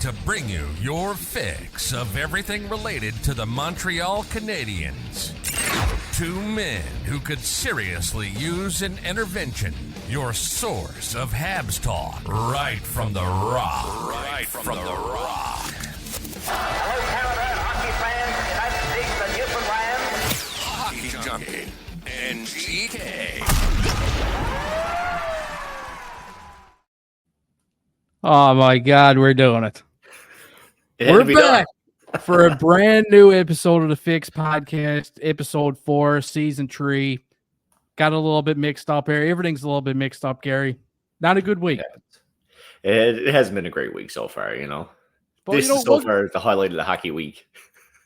to bring you your fix of everything related to the Montreal Canadiens. Two men who could seriously use an intervention. Your source of Habs talk, right from the rock. Right from the rock. Hello, Canada, hockey fans, United States, and Newfoundland. Hockey Junkie and GK. Oh my God, we're doing it. We're back for a brand new episode of the Fix podcast, episode 4, season 3. Got a little bit mixed up here. Everything's a little bit mixed up, Gary. Not a good week. Yeah. It hasn't been a great week so far, you know. But this is so far the highlight of the hockey week.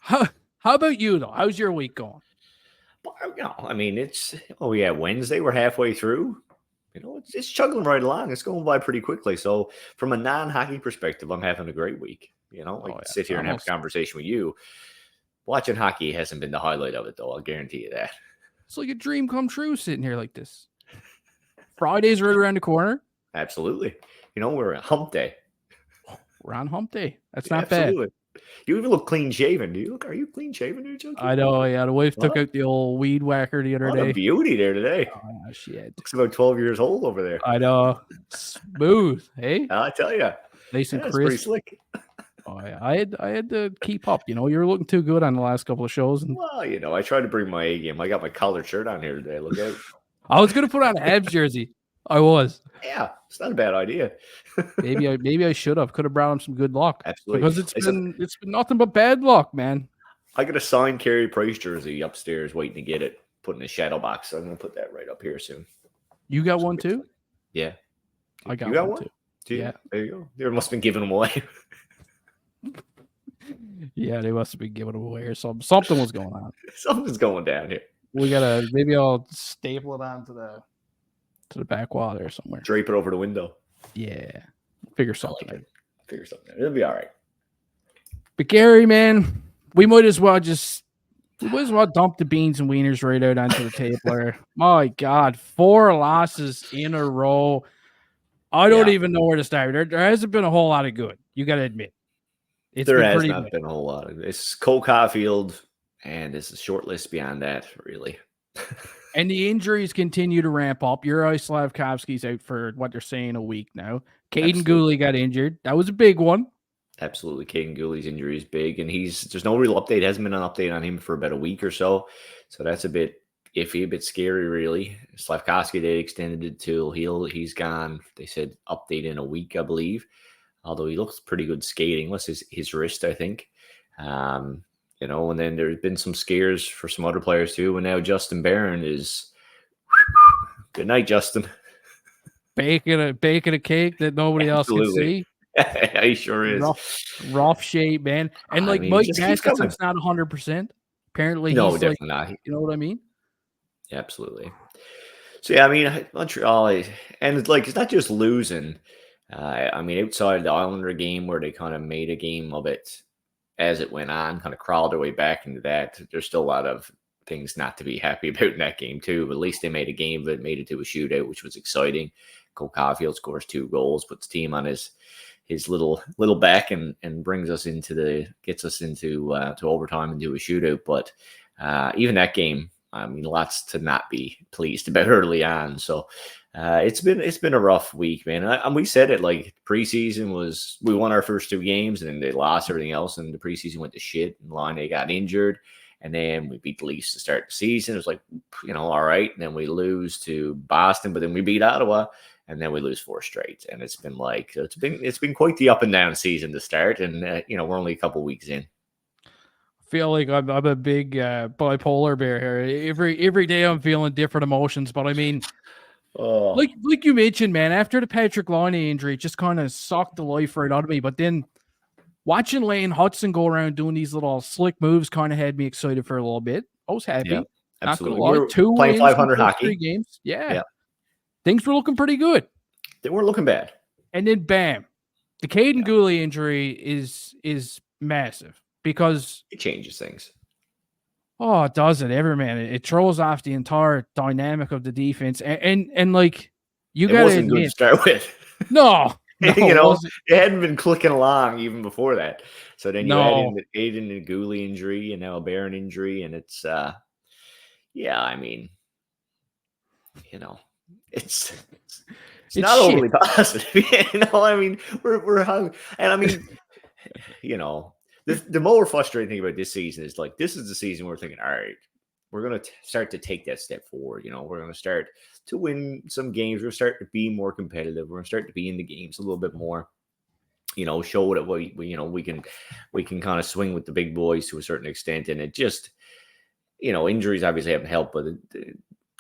How about you, though? How's your week going? You know, I mean, Wednesday. We're halfway through. You know, it's chugging right along. It's going by pretty quickly. So from a non-hockey perspective, I'm having a great week. You know, I can sit here and have a conversation with you. Watching hockey hasn't been the highlight of it, though. I'll guarantee you that. It's like a dream come true sitting here like this. Friday's right around the corner. Absolutely. You know, we're at hump day. We're on hump day. That's not bad. You even look clean shaven. Are you clean shaven, dude? I know, yeah. The wife took out the old weed whacker the other day. A beauty there today. Oh, shit. Looks about 12 years old over there. I know. Smooth, hey? I tell you. Nice and crisp. crisp. Pretty slick. Oh, yeah. I had to keep up. You know, you were looking too good on the last couple of shows. And well, you know, I tried to bring my A game. I got my collared shirt on here today. Look out. I was going to put on a Habs jersey. I was. Yeah, it's not a bad idea. maybe I should have. Could have brought him some good luck. Absolutely. Because it's been nothing but bad luck, man. I got a signed Carey Price jersey upstairs waiting to get it put in the shadow box. So I'm going to put that right up here soon. You got one too? Yeah. I got, you got one too. Yeah. There you go. They must have been giving them away. Yeah, they must have been giving them away or something. Something was going on. Something's going down here. Maybe I'll staple it onto the back wall there somewhere. Drape it over the window. Yeah. Figure something out. It'll be all right. But Gary, man, we might as well dump the beans and wieners right out onto the table there. My God, 4 losses in a row. I don't even know where to start. There hasn't been a whole lot of good. You got to admit. There has not been a whole lot of it's Cole Caulfield, and it's a short list beyond that, really. And the injuries continue to ramp up. Juraj Slafkovsky's out for what they're saying a week now. Caden Gooley got injured. That was a big one. Absolutely. Caden Gooley's injury is big, and there's no real update. Hasn't been an update on him for about a week or so. So that's a bit iffy, a bit scary, really. Slafkovsky, they extended it till he's gone. They said update in a week, I believe. Although he looks pretty good skating. What's his wrist, I think. You know, and then there's been some scares for some other players too. And now Justin Barron is good night, Justin. Baking a cake that nobody else can see. Yeah, he sure is. Rough shape, man. And Mike Masket's not 100%. Apparently, no, he's definitely not. You know what I mean? Yeah, absolutely. So yeah, I mean Montreal, and it's not just losing. I mean, outside the Islander game where they kind of made a game of it as it went on, kind of crawled their way back into that. There's still a lot of things not to be happy about in that game too. But at least they made a game of it, made it to a shootout, which was exciting. Cole Caulfield scores 2 goals, puts the team on his little back and gets us into to overtime and do a shootout. But even that game, I mean, lots to not be pleased about early on. So it's been a rough week, man. And we said it, like, preseason we won our first 2 games and then they lost everything else. And the preseason went to shit. And Line got injured. And then we beat the Leafs to start the season. It was like, you know, all right. And then we lose to Boston, but then we beat Ottawa. And then we lose 4 straight. And it's been it's been quite the up and down season to start. And, you know, we're only a couple weeks in. Feel like I'm a big bipolar bear here. Every day I'm feeling different emotions, but I mean, like you mentioned, man, after the Patrick Laine injury, it just kind of sucked the life right out of me. But then watching Lane Hudson go around doing these little slick moves kind of had me excited for a little bit. I was happy. Yeah, absolutely. Not gonna lie. 2 playing wins 500 in hockey 3 games. Yeah, things were looking pretty good. They weren't looking bad. And then bam, the Caden Gooley injury is massive. Because it changes things. Oh, it doesn't ever, man. It throws off the entire dynamic of the defense. And like, you got to admit, good to start with. no, No, You know, was it? it hadn't been clicking along even before that. So then you add in No. the Aiden and Gooley injury and now a Barron injury, and it's yeah, I mean, you know, it's it's It's not shit. overly positive. You know, I mean, we're hung, and I mean, you know, the more frustrating thing about this season is like this is the season we're thinking, all right, we're gonna start to take that step forward. You know, we're gonna start to win some games. We're gonna start to be more competitive. We're gonna start to be in the games a little bit more. You know, show that we you know we can kind of swing with the big boys to a certain extent, and it just you know injuries obviously haven't helped, but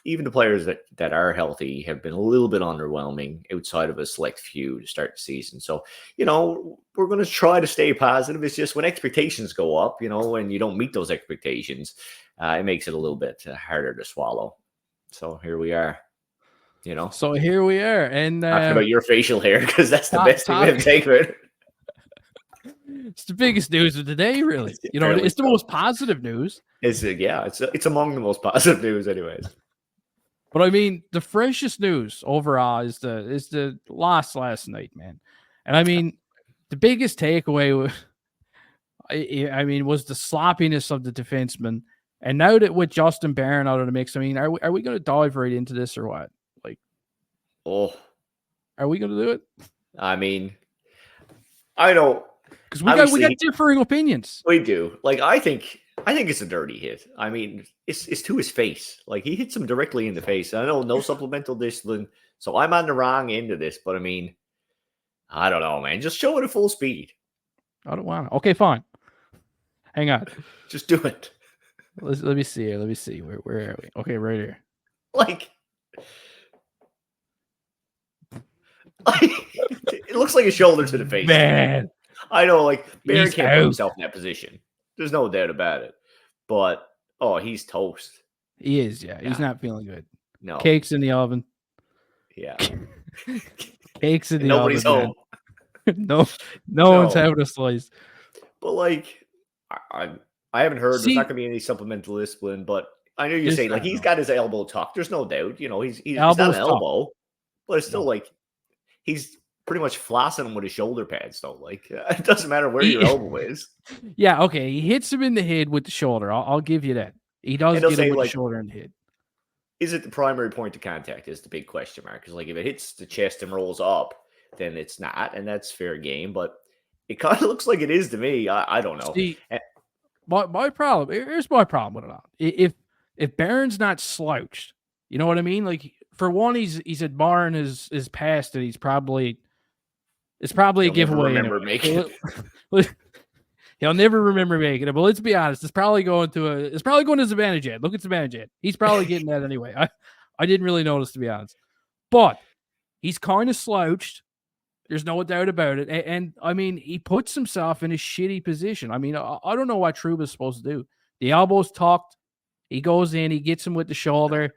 even the players that are healthy have been a little bit underwhelming outside of a select few to start the season. So, you know, we're going to try to stay positive. It's just when expectations go up, you know, when you don't meet those expectations, it makes it a little bit harder to swallow. So here we are, you know. So here we are. And Talking about your facial hair because that's the top- best thing to take about it. it's the biggest news of the day, really. You know, Apparently it's the so. most positive news. It's among the most positive news, anyways. But I mean, the freshest news overall is the loss last night, man. And I mean, the biggest takeaway was the sloppiness of the defenseman. And now that with Justin Barron out of the mix, I mean, are we going to dive right into this or what? Like, are we going to do it? I mean, I don't. Because we got differing opinions. We do. Like, I think it's a dirty hit. I mean, it's to his face. Like, he hits him directly in the face. I know no supplemental discipline, so I'm on the wrong end of this. But I mean, I don't know, man. Just show it at full speed. I don't want to. Okay, fine. Hang on. Just do it. Let me see here. Let me see. Where are we? Okay, right here. Like, it looks like a shoulder to the face. Man. I know, like, Barron He's can't put out. himself in that position. There's no doubt about it. But, he's toast. He is, yeah. He's not feeling good. No. Cakes in the oven. Yeah. Cakes in the Nobody's oven. home. no one's having a slice. But, like, I haven't heard there's not going to be any supplemental discipline, but I know you say, like, he's got his elbow tucked. There's no doubt. You know, he's not an elbow, but it's still, like, he's pretty much flossing him with his shoulder pads, though. Like, it doesn't matter where your elbow is. Yeah, okay. He hits him in the head with the shoulder. I'll give you that. He does get him with the shoulder and the head. Is it the primary point of contact is the big question mark. Because, like, if it hits the chest and rolls up, then it's not, and that's fair game. But it kind of looks like it is to me. I don't know. See, my problem, here's my problem with it all. If Barron's not slouched, you know what I mean? Like, for one, he's admiring his past, and it's probably a giveaway. Remember making it. He'll never remember making it. But let's be honest, it's probably going to his advantage yet. Look at his advantage yet. He's probably getting that anyway. I didn't really notice, to be honest. But he's kind of slouched. There's no doubt about it. And I mean, he puts himself in a shitty position. I mean, I don't know what Trouba's supposed to do. The elbow's tucked. He goes in. He gets him with the shoulder.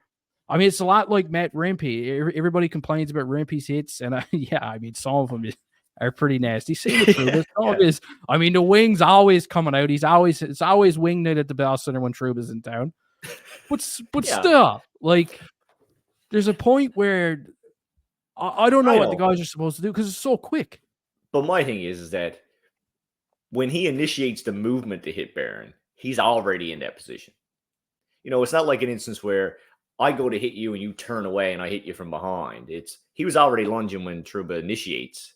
I mean, it's a lot like Matt Rimpey. Everybody complains about Rimpey's hits. And I mean, some of them are pretty nasty. Same with Trouba. Some of his, I mean, the wing's always coming out. It's always wing night at the Bell Center when Trouba's in town. But still, like, there's a point where I don't know what the guys are supposed to do because it's so quick. But my thing is that when he initiates the movement to hit Barron, he's already in that position. You know, it's not like an instance where I go to hit you and you turn away and I hit you from behind. He was already lunging when Trouba initiates.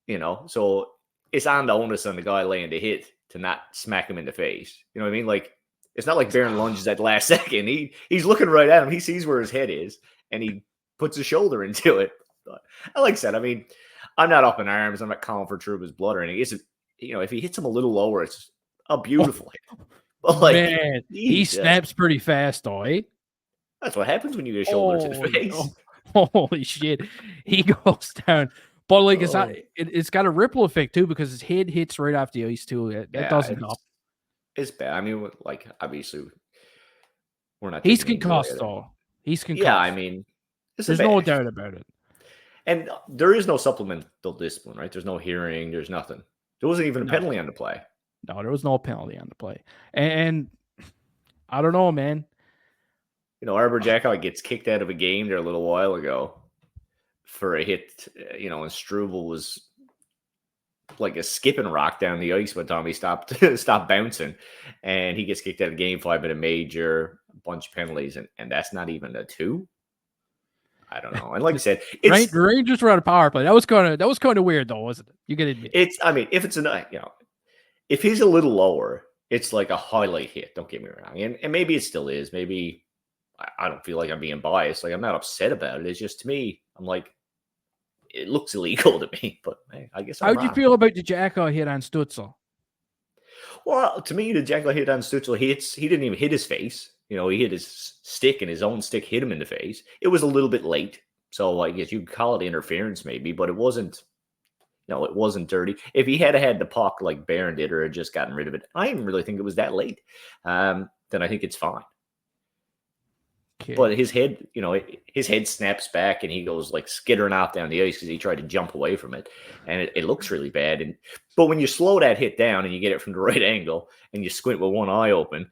You know, so it's on the onus on the guy laying the hit to not smack him in the face. You know what I mean? Like, it's not like Barron lunges at the last second. He's looking right at him. He sees where his head is and he puts his shoulder into it. But like I said, I mean, I'm not up in arms. I'm not calling for Trouba's blood or anything. It's, you know, if he hits him a little lower, it's a beautiful hit. But like, man, he snaps pretty fast, though, eh? That's what happens when you get a shoulder to the face. No. Holy shit. He goes down. But like, it's got a ripple effect too because his head hits right off the ice too. That doesn't help. It's bad. I mean, like, obviously, we're not. He's concussed, though. He's concussed. Yeah, I mean, there's no doubt about it. And there is no supplemental discipline, right? There's no hearing. There's nothing. There wasn't even a penalty on the play. No, there was no penalty on the play. And I don't know, man. You know, Arbor Jackow gets kicked out of a game there a little while ago. for a hit, and Struble was like a skipping rock down the ice when Tommy stopped bouncing, and he gets kicked out of the game, 5-minute major, a bunch of penalties, and that's not even a 2. I don't know. And like I said, the Rangers were on a power play. That was kind of weird, though, wasn't it? You can admit. If it's if he's a little lower, it's like a highlight hit. Don't get me wrong, and maybe it still is. Maybe I don't feel like I'm being biased. Like, I'm not upset about it. It's just, to me, I'm like, it looks illegal to me. But hey, I guess. How'd you feel about the Jacko hit on Stützle? Well, to me, the Jacko hit on Stützle, he didn't even hit his face. He hit his stick, and his own stick hit him in the face. It was a little bit late, so I guess you could call it interference, maybe, but it wasn't. It wasn't dirty. If he had had the puck like Barron did, or had just gotten rid of it, I didn't really think it was that late. Then I think it's fine. Okay. But his head snaps back, and he goes like skittering off down the ice because he tried to jump away from it, and it looks really bad. But when you slow that hit down and you get it from the right angle, and you squint with one eye open,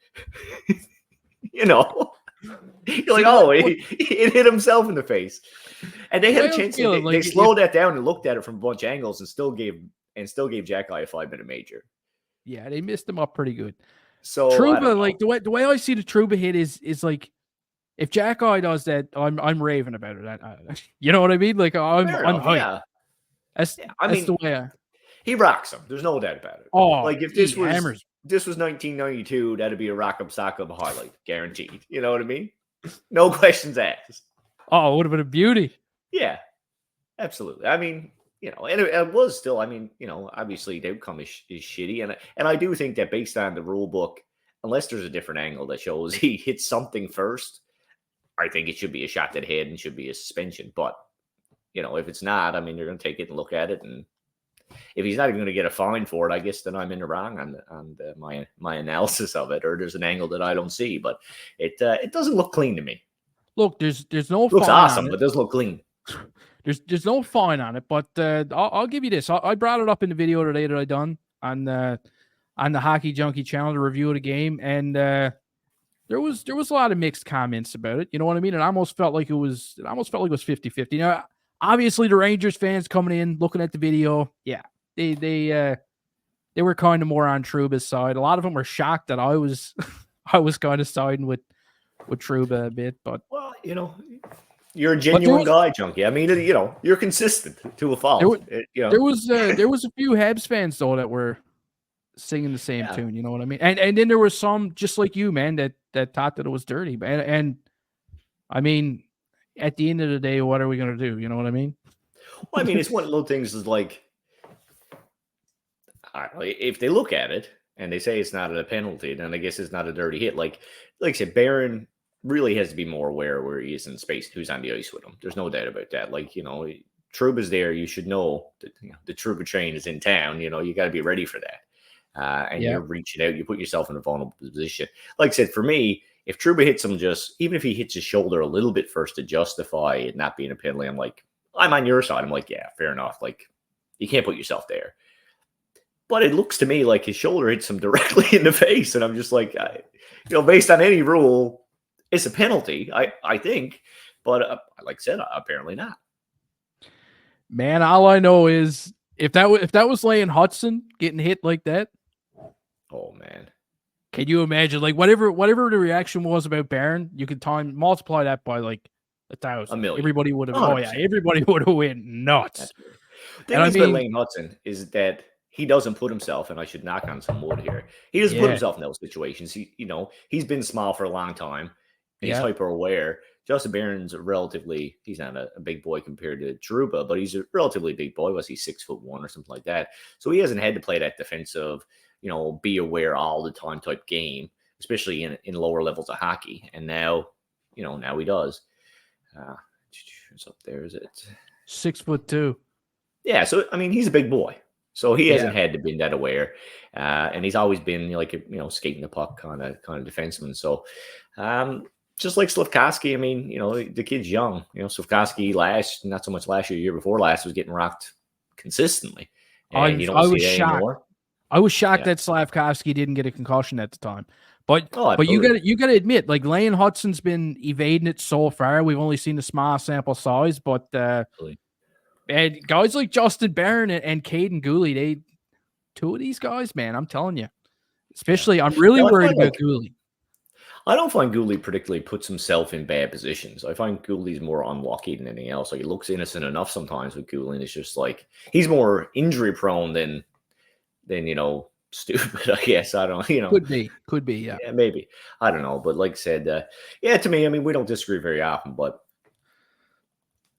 you're like, oh, it hit himself in the face. And they had a chance. They slowed that down and looked at it from a bunch of angles, and still gave Jack Eye a 5-minute major. Yeah, they missed him up pretty good. So Trouba, like the way I see the Trouba hit is like, if Jack Eye does that, I'm raving about it. You know what I mean? Like, I'm hyped. Yeah. That's the way he rocks him. There's no doubt about it. Oh, like if this was 1992, that'd be a rock 'em sock 'em highlight, guaranteed. You know what I mean? No questions asked. Oh, it would have been a beauty. Yeah, absolutely. I mean, and it was still. I mean, obviously the outcome is shitty, and I do think that based on the rule book, unless there's a different angle that shows he hits something first, I think it should be a shot to the head and should be a suspension. But if it's not, I mean, you're going to take it and look at it, and if he's not even going to get a fine for it, I guess then I'm in the wrong on my analysis of it, or there's an angle that I don't see. But it doesn't look clean to me. Look, there's no. Looks awesome, but it doesn't look clean. There's no fine on it, but I'll give you this. I brought it up in the video today that I done on the Hockey Junkie channel, to review of the game, and there was a lot of mixed comments about it. You know what I mean? It almost felt like it was 50-50. Obviously the Rangers fans coming in looking at the video, yeah, they were kind of more on Trouba's side. A lot of them were shocked that I was kind of siding with Trouba a bit, but you're a genuine guy, Junkie. I mean, you're consistent to a fault. There was a few Habs fans though that were singing the same tune. You know what I mean? And then there was some just like you, man, that thought that it was dirty. And I mean, at the end of the day, what are we going to do? You know what I mean? Well, I mean, it's one of those things is like, if they look at it and they say it's not a penalty, then I guess it's not a dirty hit. Like I said, Barron really has to be more aware where he is in space, who's on the ice with him. There's no doubt about that. Like, Trouba's there. You should know that the Trouba train is in town. You got to be ready for that. And you're reaching out. You put yourself in a vulnerable position. Like I said, for me, if Trouba hits him even if he hits his shoulder a little bit first to justify it not being a penalty, I'm on your side. I'm like, yeah, fair enough. Like, you can't put yourself there. But it looks to me like his shoulder hits him directly in the face. And I'm just like, based on any rule, it's a penalty, I think. But like I said, apparently not. Man, all I know is if that was Lane Hudson getting hit like that. Oh, man. Can you imagine, like, whatever the reaction was about Barron, you could multiply that by like 1,000. 1 million. Everybody would have. Everybody would have went nuts. The thing about Lane Hudson is that he doesn't put himself, and I should knock on some wood here. He doesn't put himself in those situations. He's been small for a long time. And he's hyper aware. Justin Barron's he's not a big boy compared to Trouba, but he's a relatively big boy. Was he 6'1" or something like that? So he hasn't had to play that defensive, be aware all the time type game, especially in lower levels of hockey. And now, now he does. It's up there, is it? 6'2". Yeah. So, I mean, he's a big boy. So he hasn't had to be that aware. And he's always been like, skating the puck kind of defenseman. So, just like Slafkovsky, I mean, the kid's young. Slafkovsky not so much last year before last, was getting rocked consistently. And you don't see it anymore. I was shocked that Slafkovsky didn't get a concussion at the time. But you got to admit, like, Lane Hudson's been evading it so far. We've only seen a small sample size, but And guys like Justin Barron and Caden Gooley, two of these guys, man, I'm telling you. Especially, I'm really worried about Gooley. I don't find Gooley particularly puts himself in bad positions. I find Gooley's more unlucky than anything else. Like, he looks innocent enough sometimes with Gooley, and it's just like he's more injury prone than stupid, I guess. I don't, Could be, yeah. Yeah, maybe. I don't know. But like I said, to me, I mean, we don't disagree very often, but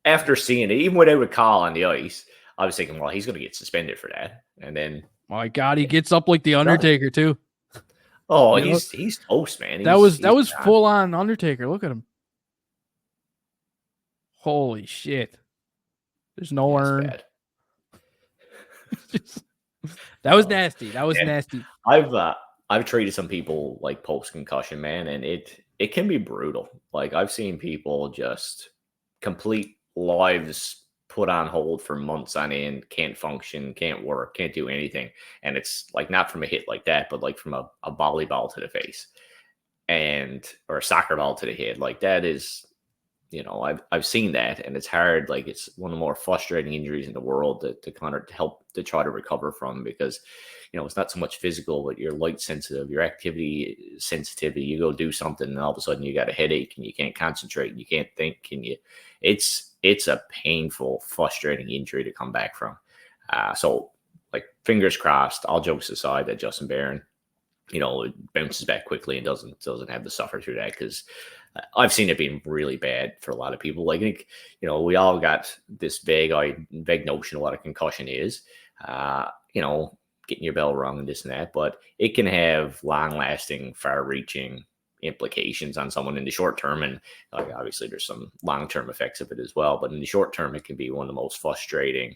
after seeing it, even without a call on the ice, I was thinking, well, he's going to get suspended for that. And then, my God, he gets up like the Undertaker too. Oh, he's toast, man. That was full on Undertaker. Look at him. Holy shit. There's no urn. That was nasty. That was nasty. I've treated some people like post concussion, man, and it can be brutal. Like, I've seen people just complete lives put on hold for months on end, can't function, can't work, can't do anything. And it's like not from a hit like that, but like from a volleyball to the face or a soccer ball to the head. Like, that is, I've seen that, and it's hard. Like, it's one of the more frustrating injuries in the world to kind of help to try to recover from, because, it's not so much physical, but you're light sensitive, your activity sensitivity. You go do something and all of a sudden you got a headache and you can't concentrate and you can't think. It's a painful, frustrating injury to come back from. So, like, fingers crossed, all jokes aside, that Justin Barron, it bounces back quickly and doesn't have to suffer through that, because I've seen it being really bad for a lot of people. Like, I think, we all got this vague notion of what a concussion is, getting your bell rung and this and that, but it can have long-lasting, far-reaching implications on someone in the short term. And obviously there's some long-term effects of it as well, but in the short term, it can be one of the most frustrating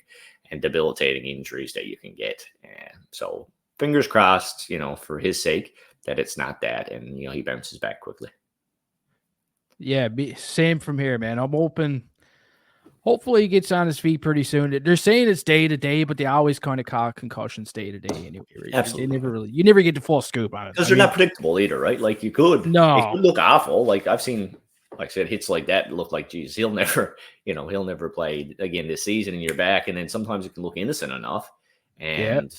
and debilitating injuries that you can get. And so fingers crossed, for his sake, that it's not that, and, he bounces back quickly. Yeah, same from here, man. I'm hoping, hopefully he gets on his feet pretty soon. They're saying it's day to day, but they always kind of call concussions day to day anyway. Right? Absolutely. You never get the full scoop on it. Because they're not predictable either, right? Like, it could look awful. Like, I've seen, like I said, hits like that look like, geez, he'll never play again this season, and you're back. And then sometimes it can look innocent enough. And,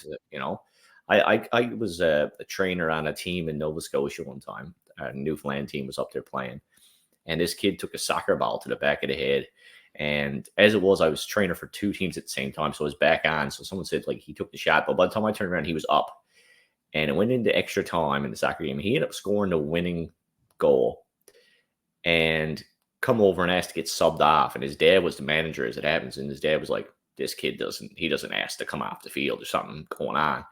I was a trainer on a team in Nova Scotia one time. A Newfoundland team was up there playing. And this kid took a soccer ball to the back of the head. And as it was, I was trainer for two teams at the same time. So I was back on. So someone said, like, he took the shot. But by the time I turned around, he was up. And it went into extra time in the soccer game. He ended up scoring the winning goal and come over and asked to get subbed off. And his dad was the manager, as it happens. And his dad was like, this kid doesn't ask to come off the field. There's something going on.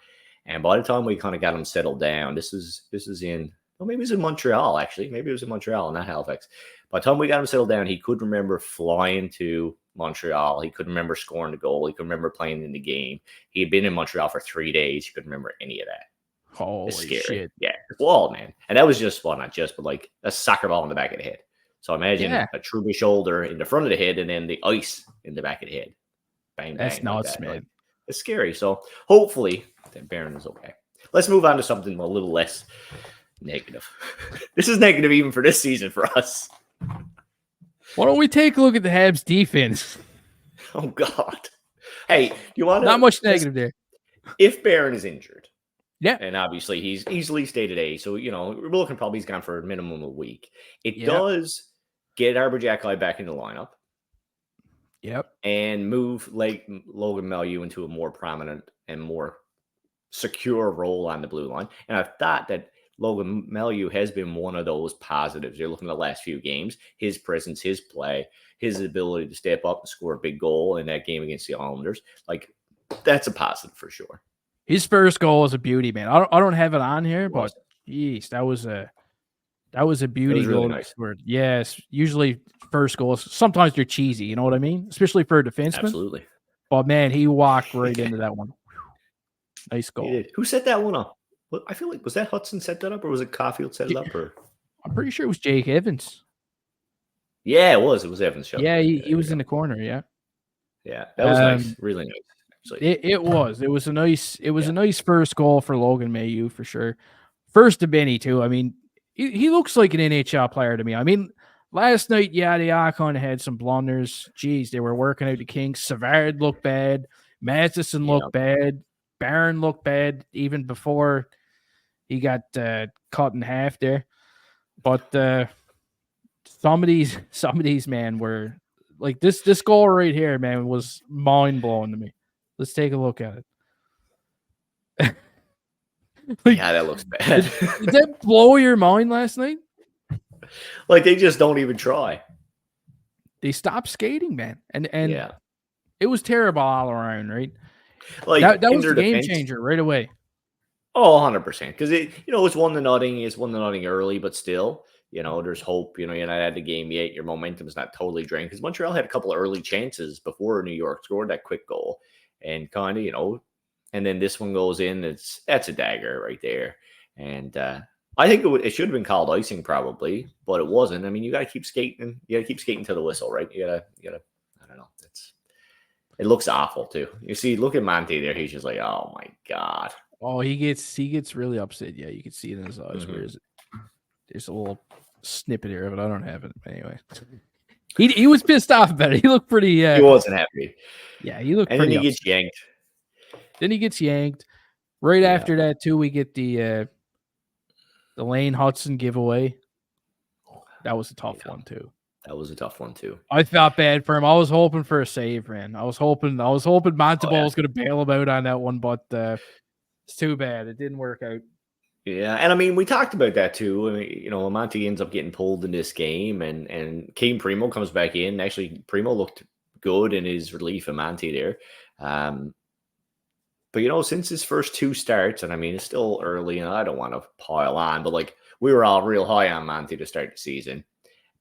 And by the time we kind of got him settled down, this is in, well, maybe it was in Montreal, actually. Maybe it was in Montreal, not Halifax. By the time we got him settled down, he could remember flying to Montreal. He could remember scoring the goal. He could remember playing in the game. He had been in Montreal for 3 days. He couldn't remember any of that. Holy shit. Yeah, it's wild, man. And that was just, well, not just, but like a soccer ball in the back of the head. So imagine a Trouba shoulder in the front of the head and then the ice in the back of the head. Bang, bang. That's nuts, like that. man. Like, it's scary. So hopefully that Barron is okay. Let's move on to something a little less negative. This is negative even for this season for us. Why don't we take a look at the Habs defense? Oh, God. Hey, you want to... Not much negative there. If Barron is injured, yeah, and obviously he's easily day-to-day, so, we're looking probably he's gone for a minimum of a week. It does get Arbor-Xhekaj back in the lineup. Yep. And move Logan Mailloux into a more prominent and more secure role on the blue line. And I've thought that Logan Mailloux has been one of those positives. You're looking at the last few games, his presence, his play, his ability to step up and score a big goal in that game against the Islanders. Like, that's a positive for sure. His first goal was a beauty, man. I don't have it on here, but geez, that was a beauty goal. Really nice. Yes, usually first goals, sometimes they're cheesy, you know what I mean? Especially for a defenseman. Absolutely. But man, he walked right into that one. Nice goal. He did. Who set that one up? I feel like, was that Hudson set that up, or was it Caulfield set it up? Or I'm pretty sure it was Jake Evans. Yeah, it was. It was Evans' shot. Yeah, he was in the corner. Yeah. Yeah, that was nice. Really nice. Actually. It was. It was a nice first goal for Logan Mailloux for sure. First to Benny too. I mean, he looks like an NHL player to me. I mean, last night, yeah, they all kind of had some blunders. Jeez, they were working out the kinks. Savard looked bad. Matheson looked bad. Barron looked bad even before he got cut in half there. But some of these man were like this goal right here, man, was mind blowing to me. Let's take a look at it. Yeah, that looks bad. Did that blow your mind last night? Like they just don't even try. They stopped skating, man, and yeah, it was terrible all around, right? Like that was the game changer right away. Oh, 100%. Because it's 1-0. It's 1-0 early, but still, there's hope. You're not at the game yet. Your momentum is not totally drained. Because Montreal had a couple of early chances before New York scored that quick goal, and kind of, and then this one goes in. That's a dagger right there, and I think it should have been called icing probably, but it wasn't. I mean, you got to keep skating. You got to keep skating to the whistle, right? You gotta. I don't know. It looks awful too. You see, look at Monty there. He's just like, oh my god. Oh, he gets really upset. Yeah, you can see it in his eyes. Where is it? There's a little snippet here, but I don't have it anyway. He was pissed off about it. He looked pretty. He wasn't happy. Yeah, he looked. And pretty then he upset. gets yanked. Then he gets yanked. Right after that, too, we get the Lane Hudson giveaway. That was a tough one too. That was a tough one too. I felt bad for him. I was hoping for a save, man. I was hoping Monteballo was going to bail him out on that one, but it's too bad. It didn't work out. Yeah, and I mean, we talked about that too. I mean, Monty ends up getting pulled in this game, and Kane Primo comes back in. Actually, Primo looked good in his relief of Monty there. But since his first two starts, and I mean, it's still early, and I don't want to pile on, but like we were all real high on Monty to start the season,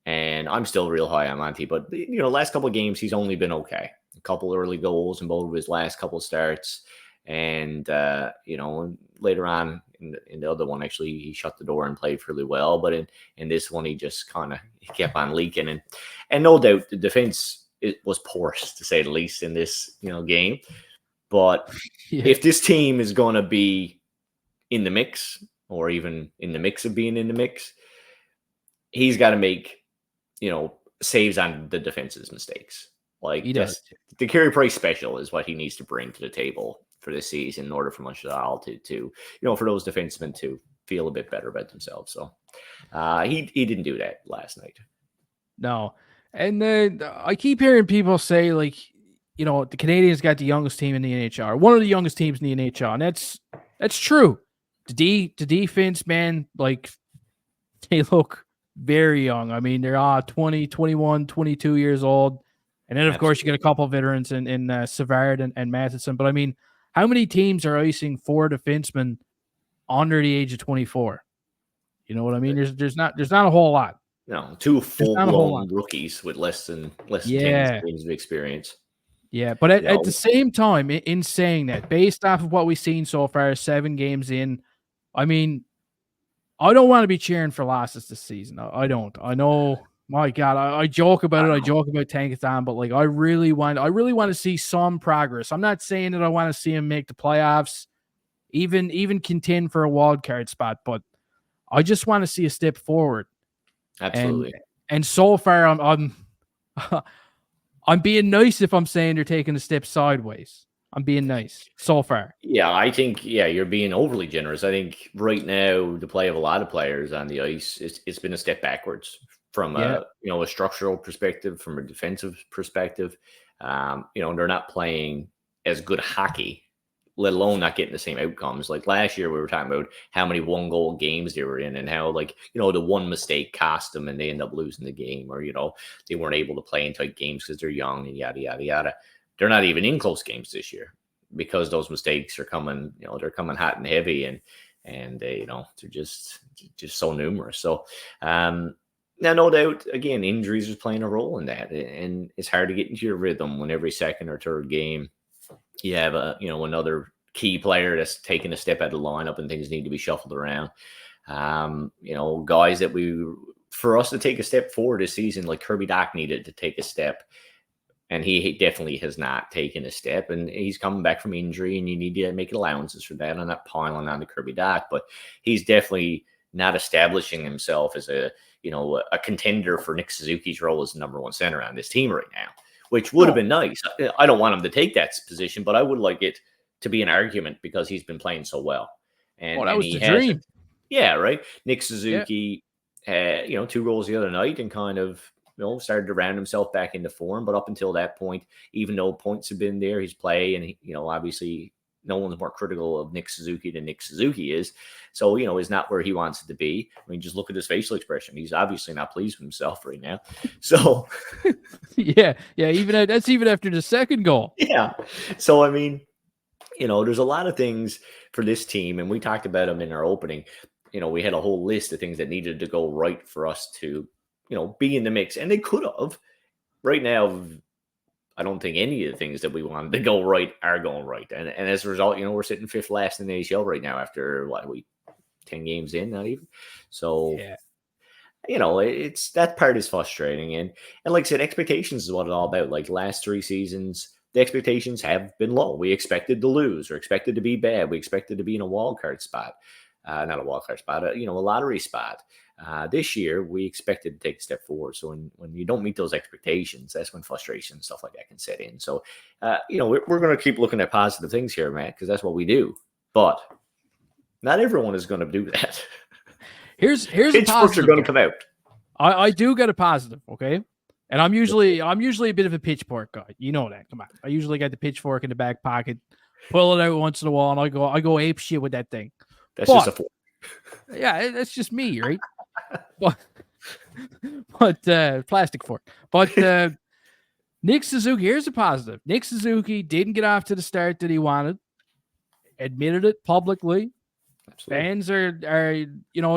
and I'm still real high on Monty. But last couple of games, he's only been okay. A couple early goals in both of his last couple of starts, and later on in the other one, actually, he shut the door and played really well. But in this one, he just kind of kept on leaking, and no doubt the defense was porous to say the least in this game. But if this team is going to be in the mix, or even in the mix of being in the mix, he's got to make, saves on the defense's mistakes. Like he does. The Carey Price special is what he needs to bring to the table for this season in order for Montreal to for those defensemen to feel a bit better about themselves. So he didn't do that last night. No. And I keep hearing people say, like, the Canadiens got the youngest team in the NHL, one of the youngest teams in the NHL, and that's true. The defense, man, like, they look very young. I mean, they're all 20, 21, 22 years old. And then, of course, you get a couple of veterans in Savard and Matheson. But, I mean, how many teams are icing 4 defensemen under the age of 24? You know what I mean? There's not a whole lot. No, 2 full-blown rookies with less than 10 games of experience. Yeah, but at the same time, in saying that, based off of what we've seen so far, 7 games in, I mean, I don't want to be cheering for losses this season. I don't. I know, my God, I joke about it. I joke about Tankathon, but like I really want to see some progress. I'm not saying that I want to see him make the playoffs, even contend for a wild card spot, but I just want to see a step forward. Absolutely. And so far, I'm being nice if I'm saying they're taking a step sideways. I'm being nice so far. Yeah, I think, you're being overly generous. I think right now, the play of a lot of players on the ice, it's been a step backwards from a structural perspective, from a defensive perspective. They're not playing as good hockey, let alone not getting the same outcomes. Like last year, we were talking about how many 1-goal games they were in and how, like, the one mistake cost them and they end up losing the game, or, they weren't able to play in tight games because they're young and yada, yada, yada. They're not even in close games this year because those mistakes are coming, they're coming hot and heavy and they, they're just so numerous. So, now, no doubt, again, injuries is playing a role in that. And it's hard to get into your rhythm when every second or third game you have another key player that's taking a step out of the lineup and things need to be shuffled around. Guys that for us to take a step forward this season, like Kirby Dach needed to take a step, and he definitely has not taken a step, and he's coming back from injury, and you need to make allowances for that. I'm not piling on to Kirby Dach, but he's definitely not establishing himself as a a contender for Nick Suzuki's role as number one center on this team right now, which would have been nice. I don't want him to take that position, but I would like it to be an argument because he's been playing so well. And that was he the dream. Yeah, right. Nick Suzuki had, 2 goals the other night and kind of, started to round himself back into form. But up until that point, even though points have been there, he's play, and obviously no one's more critical of Nick Suzuki than Nick Suzuki is. So, is not where he wants it to be. I mean, just look at his facial expression. He's obviously not pleased with himself right now. So, yeah, that's even after the second goal. Yeah. So, I mean, there's a lot of things for this team, and we talked about them in our opening. We had a whole list of things that needed to go right for us to, be in the mix, and they could have. Right now, I don't think any of the things that we wanted to go right are going right. And as a result, we're sitting 5th last in the AHL right now after 10 games in, not even. So, it's that part is frustrating. And like I said, expectations is what it's all about. Like last 3 seasons, the expectations have been low. We expected to lose or expected to be bad. We expected to be in a wild card spot. Not a wild card spot, a lottery spot. This year, we expected to take a step forward. So when you don't meet those expectations, that's when frustration and stuff like that can set in. So, we're going to keep looking at positive things here, Matt, because that's what we do. But not everyone is going to do that. Here's a positive. Are going to come out. I do get a positive, okay? And I'm usually a bit of a pitchfork guy. You know that. Come on. I usually got the pitchfork in the back pocket, pull it out once in a while, and I go ape shit with that thing. That's just a fork. Yeah, that's just me, right? but plastic fork. But Nick Suzuki, here's a positive. Nick Suzuki didn't get off to the start that he wanted. Admitted it publicly. Absolutely. Fans are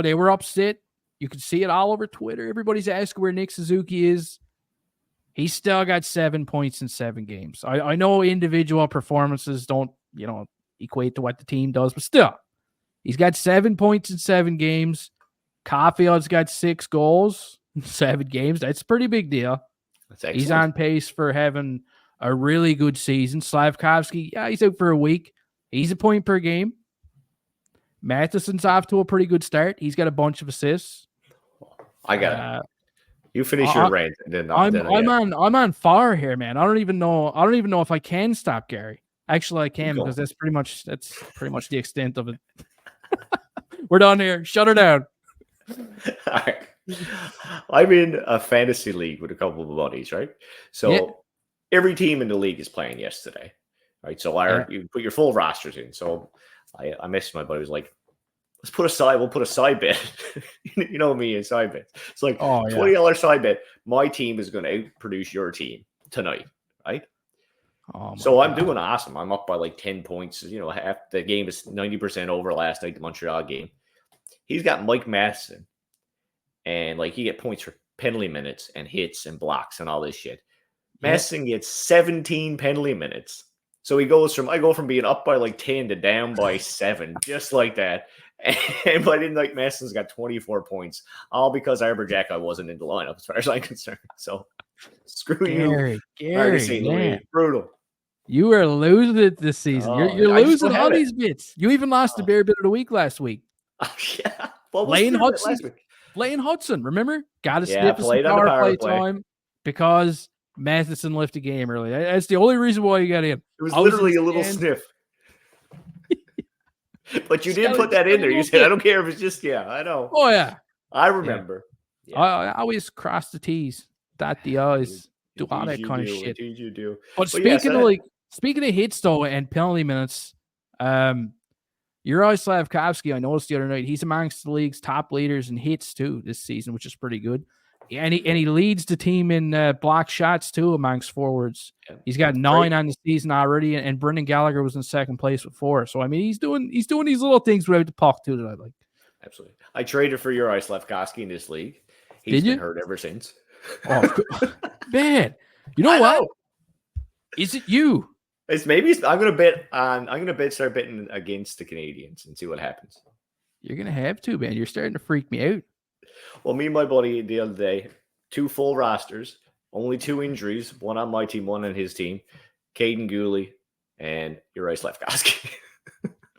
they were upset. You could see it all over Twitter. Everybody's asking where Nick Suzuki is. He's still got 7 points in 7 games. I know individual performances don't, equate to what the team does, but still, he's got 7 points in 7 games. Caulfield's got 6 goals in 7 games. That's a pretty big deal. That's excellent. He's on pace for having a really good season. Slavkovsky, he's out for a week. He's a point per game. Matheson's off to a pretty good start. He's got a bunch of assists. I got it. You finish your rant, and then I'm on fire here, man. I don't even know if I can stop Gary. Actually, I can because that's pretty much the extent of it. We're done here. Shut her down. All right. I'm in a fantasy league with a couple of buddies, right? So every team in the league is playing yesterday, right? So you put your full rosters in. So I messaged my buddy. I was like, we'll put a side bet. You know me and side bets. It's like $20 side bet. My team is going to outproduce your team tonight, right? So I'm doing awesome. I'm up by like 10 points. Half the game is 90% over last night, the Montreal game. He's got Mike Matheson, and he get points for penalty minutes and hits and blocks and all this shit. Matheson gets 17 penalty minutes. So I go from being up by like 10 to down by 7, just like that. And but in Matheson's got 24 points, all because Arbor Jack wasn't in the lineup as far as I'm concerned. So screw you, Marty St Louis. Brutal. You are losing it this season. You're losing all these bits. You even lost the Bear Bit of the Week last week. Yeah. Lane Hudson, remember? Got to sniff some power play time because Matheson left the game early. That's the only reason why you got in. It was literally a little sniff. But you did put that in there. You said, I don't care if it's just, I know. Oh, yeah. I remember. Yeah. I always cross the T's, dot the I's, do all that kind of shit. You do. But speaking of hits, though, and penalty minutes, Uri Slavkovsky, I noticed the other night, he's amongst the league's top leaders in hits, too, this season, which is pretty good. And he leads the team in block shots, too, amongst forwards. He's got 9 on the season already, and Brendan Gallagher was in second place with 4. So, I mean, he's doing these little things without the puck, too, that I like. Absolutely. I traded for Uri Slavkovsky in this league. He's been hurt ever since. Oh, man. You know what? Is it you? I'm gonna start betting against the Canadiens and see what happens. You're gonna have to, man. You're starting to freak me out. Well, me and my buddy the other day, 2 full rosters, only 2 injuries, one on my team, one on his team. Caden Gooley and Uri Slavkovsky.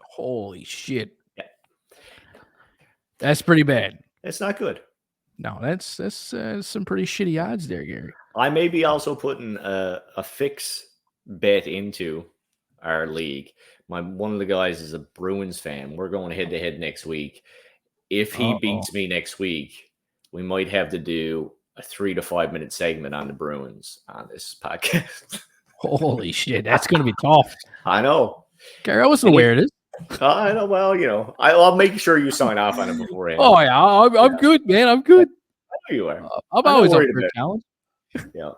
Holy shit. Yeah. That's pretty bad. It's not good. No, that's some pretty shitty odds there, Gary. I may be also putting a fix bet into our league. One of the guys is a Bruins fan. We're going head to head next week. If he beats me next week, we might have to do a 3 to 5 minute segment on the Bruins on this podcast. Holy shit, that's going to be tough. I know. Gary, I wasn't aware of this. I know. Well, I'll make sure you sign off on it beforehand. Oh yeah, I'm good, man. I'm good. I know you are. I'm always up for a challenge. Yeah.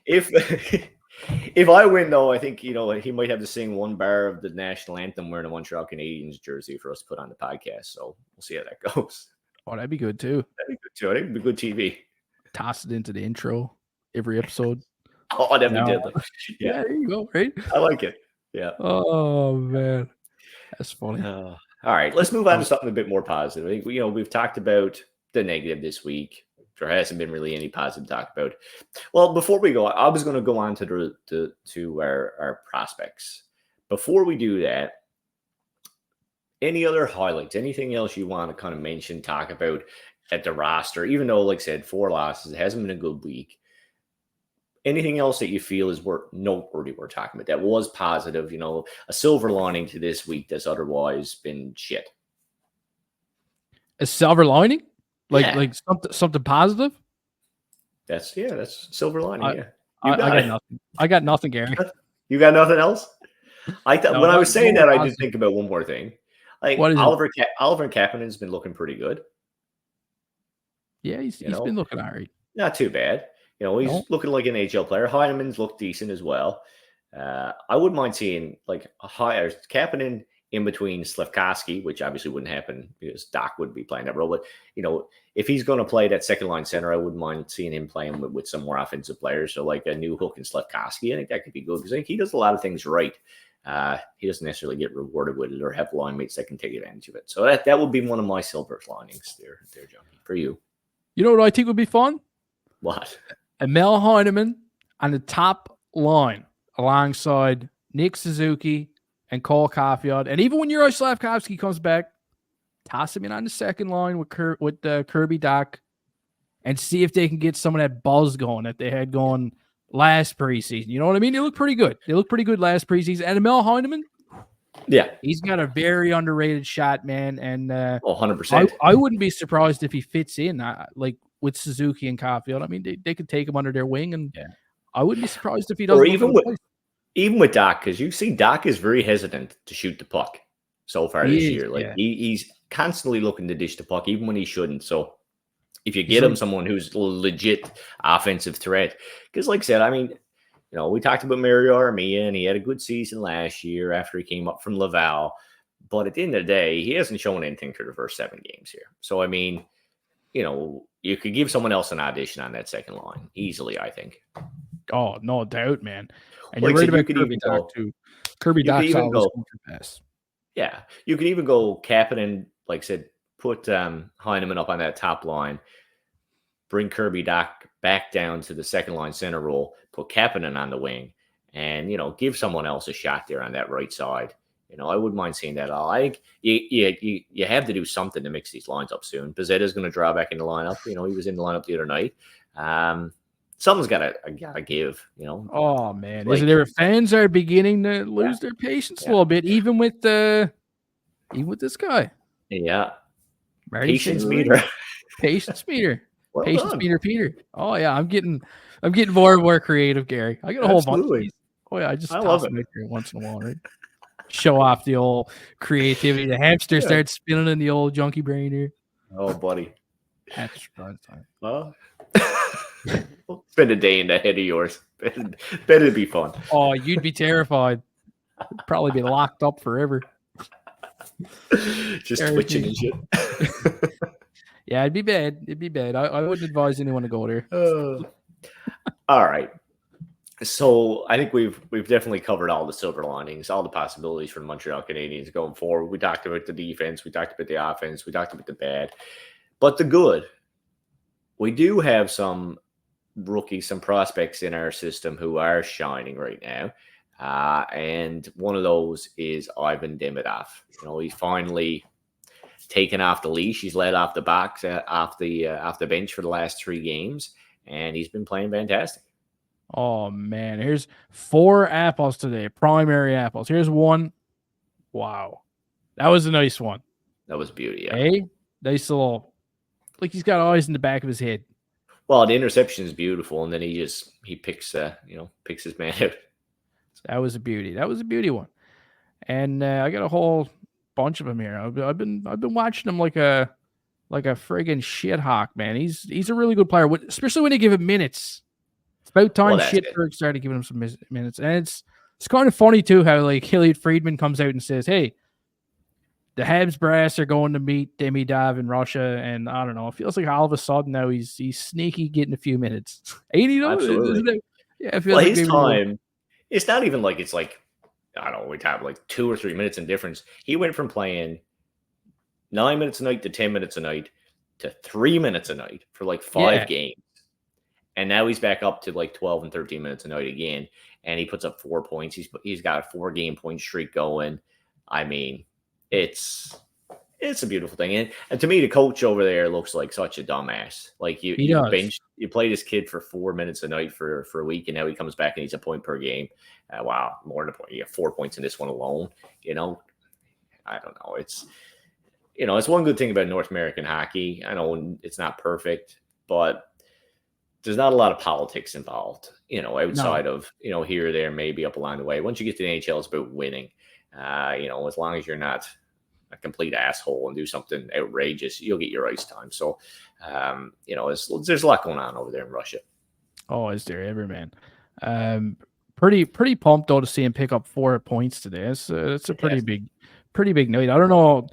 If I win, though, I think he might have to sing one bar of the national anthem wearing a Montreal Canadiens jersey for us to put on the podcast. So we'll see how that goes. Oh, that'd be good too. I think it'd be good TV. Toss it into the intro every episode. Oh, that'd be deadly. Yeah, there you go. Right. I like it. Yeah. Oh man, that's funny. All right, let's move on to something a bit more positive. I think we've talked about the negative this week. There hasn't been really any positive to talk about. Well, before we go, I was going to go on to our prospects. Before we do that, any other highlights? Anything else you want to kind of mention, talk about at the roster? Even though, like I said, 4 losses, it hasn't been a good week. Anything else that you feel is noteworthy we're talking about that was positive? A silver lining to this week that's otherwise been shit. A silver lining? Like something positive? That's silver lining. Yeah, I got nothing. I got nothing, Gary. You got nothing else? I thought when I was saying that, I did think about one more thing. Like Oliver Kapanen's been looking pretty good. Yeah, he's been looking all right. Not too bad. He's looking like an NHL player. Heineman's looked decent as well. I wouldn't mind seeing like a higher Kapanen in between Slafkovsky, which obviously wouldn't happen because Doc would be playing that role. But, if he's going to play that second line center, I wouldn't mind seeing him playing with some more offensive players. So like a new hook in Slafkovsky, I think that could be good because I think he does a lot of things right. He doesn't necessarily get rewarded with it or have line mates that can take advantage of it. So that would be one of my silver linings there, Junkie, for you. You know what I think would be fun? What? Emil Heineman on the top line alongside Nick Suzuki and Cole Caulfield. And even when Yuri Slafkovsky comes back, toss him in on the second line with Kirby Dach and see if they can get some of that buzz going that they had going last preseason. You know what I mean? They look pretty good. They look pretty good last preseason. And Emil Heineman, yeah, he's got a very underrated shot, man. And 100%. I wouldn't be surprised if he fits in like with Suzuki and Caulfield. I mean, they could take him under their wing, and I wouldn't be surprised if he doesn't. Or even with Doc, because you see Doc is very hesitant to shoot the puck so far this year. Like he's constantly looking to dish the puck, even when he shouldn't. So if you get him someone who's a legit offensive threat, because like I said, I mean, we talked about Mario Armia, and he had a good season last year after he came up from Laval. But at the end of the day, he hasn't shown anything through the first 7 games here. So, I mean, you could give someone else an audition on that second line easily, I think. Oh, no doubt, man. And you're right about Kirby Dach, too. Kirby Dach's always going to pass. Yeah. You could even go Kapanen, like I said, put Heineman up on that top line, bring Kirby Dach back down to the second line center role, put Kapanen on the wing, and, give someone else a shot there on that right side. I wouldn't mind seeing that all. I think you have to do something to mix these lines up soon. Pizzetta's going to draw back in the lineup. He was in the lineup the other night. Something's got to give. Oh man, like, there fans are beginning to lose their patience a little bit, even with this guy. Yeah, Marty patience meter. Patience meter. Well patience done. meter, Peter. Oh yeah, I'm getting more and more creative, Gary. I got a whole bunch of these. Oh yeah, I love it once in a while, right? Show off the old creativity. The hamster starts spinning in the old junkie brain here. Oh, buddy. That's fun. Well, spend a day in the head of yours. Better be fun. Oh, you'd be terrified. You'd probably be locked up forever. Just twitching and shit. Yeah, it'd be bad. It'd be bad. I wouldn't advise anyone to go there. All right. So I think we've definitely covered all the silver linings, all the possibilities for the Montreal Canadiens going forward. We talked about the defense, we talked about the offense, we talked about the bad, but the good. We do have some rookies, some prospects in our system who are shining right now, and one of those is Ivan Demidov. He finally taken off the leash. He's led off the box, off the bench for the last 3 games, and he's been playing fantastic. Oh man, here's 4 apples today, primary apples. Here's one. Wow, that was a nice one. That was beauty. Yeah. Hey, nice little, like he's got eyes in the back of his head. Well, the interception is beautiful, and then he picks his man out. That was a beauty. That was a beauty one. And I got a whole bunch of them here. I've been watching him like a friggin' shit hawk, man. He's a really good player, especially when they give him minutes. It's about time Shitberg started giving him some minutes, and it's kind of funny too how like Elliot Friedman comes out and says, "Hey, the Habs brass are going to meet Demidov in Russia," and I don't know. It feels like all of a sudden now he's sneaky getting a few minutes. Ain't he? Absolutely. Yeah, it feels like his time. It's not even like it's like, I don't know, we have like 2 or 3 minutes in difference. He went from playing 9 minutes a night to 10 minutes a night to 3 minutes a night for like 5 games. And now he's back up to like 12 and 13 minutes a night again. And he puts up 4 points. He's got a 4-game point streak going. I mean, it's a beautiful thing. And to me, the coach over there looks like such a dumbass. Like you play this kid for 4 minutes a night for a week, and now he comes back and he's a point per game. Wow, more than a point. You have 4 points in this one alone. I don't know. It's one good thing about North American hockey. I know it's not perfect, but there's not a lot of politics involved, outside of, here or there, maybe up along the way. Once you get to the NHL, it's about winning. As long as you're not a complete asshole and do something outrageous, you'll get your ice time. So, there's a lot going on over there in Russia. Oh, is there ever, man? Pretty pumped though to see him pick up 4 points today. It's a pretty big night. I don't know.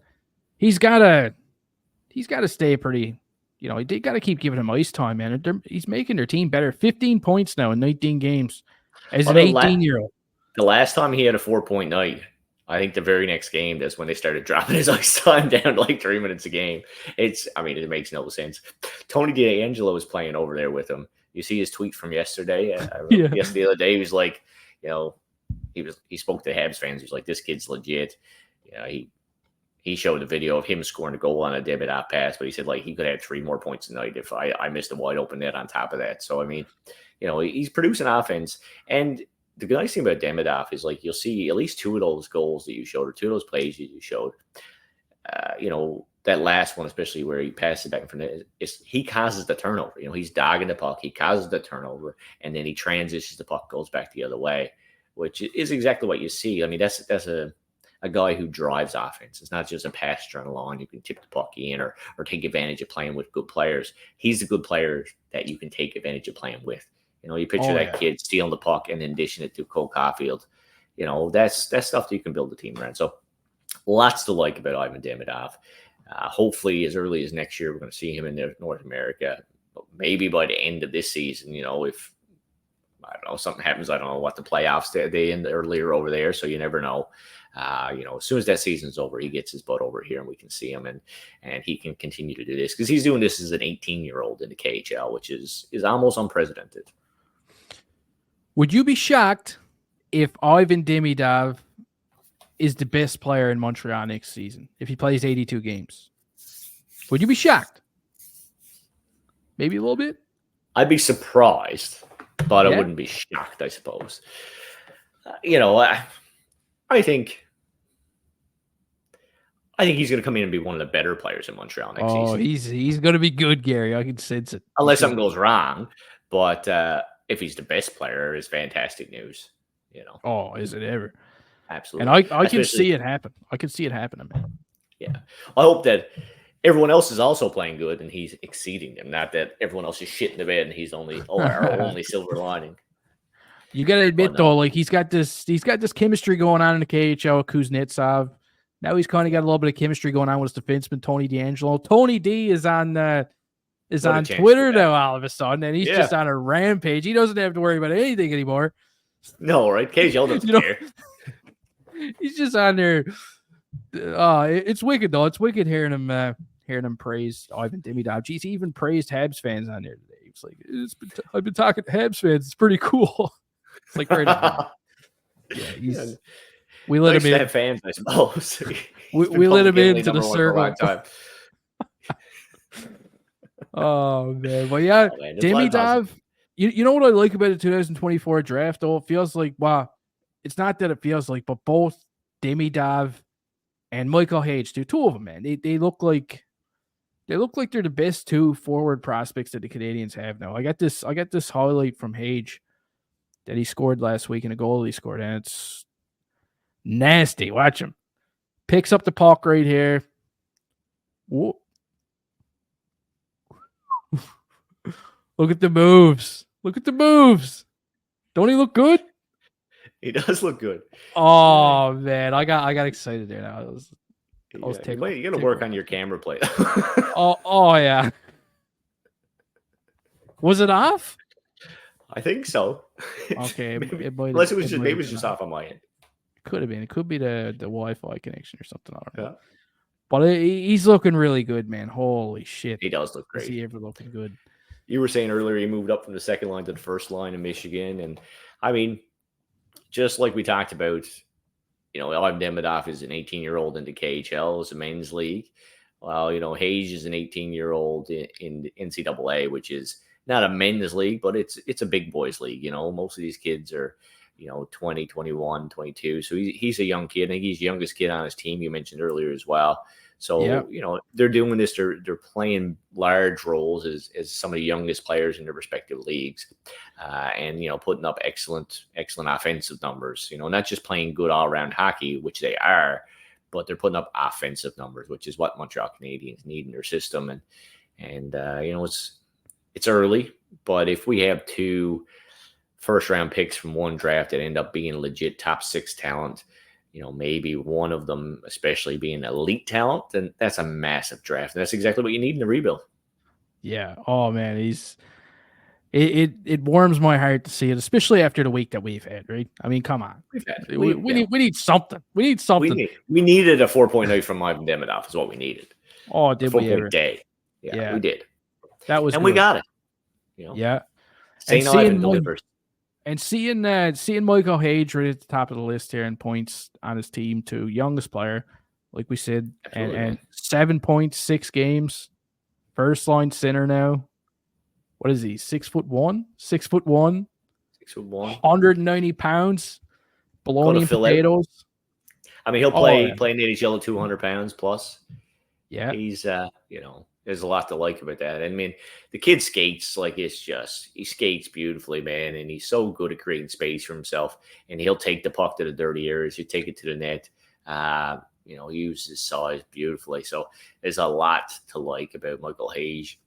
He's got to stay pretty. They got to keep giving him ice time, man. He's making their team better. 15 points now in 19 games as an 18-year-old. The last time he had a 4-point night, I think the very next game, that's when they started dropping his ice time down to like 3 minutes a game. It makes no sense. Tony DeAngelo was playing over there with him. You see his tweet from yesterday? Yes, the other day, he was like, he spoke to Habs fans. He was like, this kid's legit. He showed the video of him scoring a goal on a Demidov pass, but he said like he could have 3 more points tonight if I missed a wide open net on top of that. So, I mean, he's producing offense. And the nice thing about Demidov is like you'll see at least 2 of those goals that you showed or 2 of those plays that you showed. That last one, especially where he passes it back in front, he causes the turnover. He's dogging the puck, he causes the turnover, and then he transitions the puck, goes back the other way, which is exactly what you see. I mean, that's a guy who drives offense. It's not just a pass run along. You can tip the puck in or take advantage of playing with good players. He's a good player that you can take advantage of playing with. You picture that kid stealing the puck and then dishing it to Cole Caulfield. That's stuff that you can build a team around. So lots to like about Ivan Demidov. Hopefully as early as next year, we're going to see him in North America. Maybe by the end of this season, if I don't know, something happens. I don't know what the playoffs they end earlier over there. So you never know. As soon as that season's over, he gets his butt over here and we can see him and he can continue to do this because he's doing this as an 18-year-old in the KHL, which is almost unprecedented. Would you be shocked if Ivan Demidov is the best player in Montreal next season, if he plays 82 games? Would you be shocked? Maybe a little bit? I'd be surprised, but I wouldn't be shocked, I suppose. I think he's going to come in and be one of the better players in Montreal next season. Oh, he's going to be good, Gary. I can sense it. Unless something goes wrong. But if he's the best player, it's fantastic news. Oh, is it ever? Absolutely. And I can see it happen. I can see it happening, man. Yeah. I hope that everyone else is also playing good and he's exceeding them. Not that everyone else is shit in the bed and he's our only silver lining. You got to admit, though, like he's got this chemistry going on in the KHL with Kuznetsov. Now he's kind of got a little bit of chemistry going on with his defenseman, Tony DeAngelo. Tony D is on Twitter now all of a sudden, and he's just on a rampage. He doesn't have to worry about anything anymore. No, right? KHL doesn't care. He's just on there. It's wicked, though. It's wicked hearing him praise Ivan Demidov. Jeez, he even praised Habs fans on there today. He was like, I've been talking to Habs fans. It's pretty cool. It's like right now. We let Nice him to in. have fans, I suppose. We let him into the #1 for a long circle. time. Oh man, but yeah, Oh, man, there's a lot of Demidov. positive. You know what I like about the 2024 draft though? It feels like it's not that it feels like, but both Demidov and Michael Hage, two of them, man. They look like they're the best two forward prospects that the Canadians have now. I got this highlight from Hage that he scored last week in a goal he scored, and it's nasty. Watch him. Picks up the puck right here. Whoa. Look at the moves. Look at the moves. Don't he look good? He does look good. Oh man, I got excited there. Now I was tickled. You got to work on your camera play. oh yeah. Was it off? I think so. Okay, Unless it was just off on my end. Could have been. It could be the Wi-Fi connection or something. I don't know. Yeah. But he's looking really good, man. Holy shit. He does look great. Is he ever looking good? You were saying earlier he moved up from the second line to the first line in Michigan. And I mean, just like we talked about, Ivan Demidov is an 18-year-old in the KHL, it's a men's league. Well, Hage is an 18-year-old in the NCAA, which is not a men's league, but it's a big boys league. Most of these kids are, 20, 21, 22. So he's a young kid. I think he's the youngest kid on his team, you mentioned earlier as well. So, they're doing this. They're playing large roles as some of the youngest players in their respective leagues, and putting up excellent offensive numbers. Not just playing good all around hockey, which they are, but they're putting up offensive numbers, which is what Montreal Canadiens need in their system. And it's early, but if we have 2 first-round picks from one draft that end up being legit top 6 talent, maybe one of them especially being elite talent, then that's a massive draft. And that's exactly what you need in the rebuild. Yeah. Oh man, it warms my heart to see it, especially after the week that we've had, right? I mean, come on. We need something. We need something. We needed a 4.0 from Ivan Demidov is what we needed. Oh, did we ever? Day. Yeah, we did. That was and good. we got it. Yeah. St. Ivan delivers. And seeing Michael Hage right at the top of the list here in points on his team too, youngest player, like we said, and 7 points, 6 games, first line center now. What is he? 6'1"? 6'1", 190 pounds, bologna and potatoes. I mean, he'll play in the NHL at 200 pounds plus. Yeah, he's there's a lot to like about that. I mean, the kid skates he skates beautifully, man, and he's so good at creating space for himself. And he'll take the puck to the dirty areas, he'll take it to the net. He uses his size beautifully. So there's a lot to like about Michael Hage.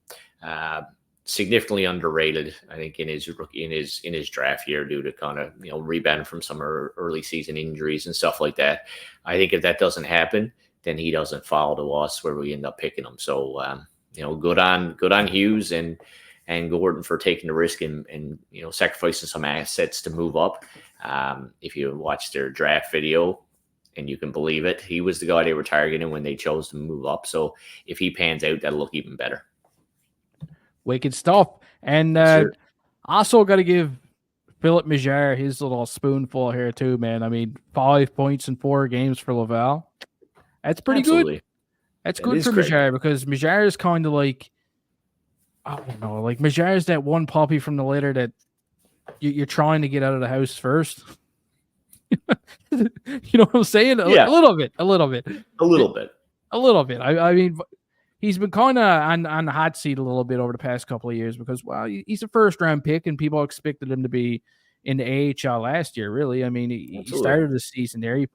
Significantly underrated, I think, in his draft year due to kind of rebound from some early season injuries and stuff like that. I think if that doesn't happen, then he doesn't fall to us where we end up picking him. So good on Hughes and Gordon for taking the risk and sacrificing some assets to move up. If you watch their draft video, and you can believe it, he was the guy they were targeting when they chose to move up. So if he pans out, that'll look even better. Wicked stuff. And also got to give Philip Mézières his little spoonful here too, man. I mean, 5 points in 4 games for Laval. That's pretty good. That's good for Mézières because Mézières is kind of like, I don't know, like Mézières is that one puppy from the litter that you're trying to get out of the house first. You know what I'm saying? A little bit. I mean, he's been kind of on the hot seat a little bit over the past couple of years because, well, he's a first-round pick, and people expected him to be in the AHL last year, really. I mean, he started the season there. He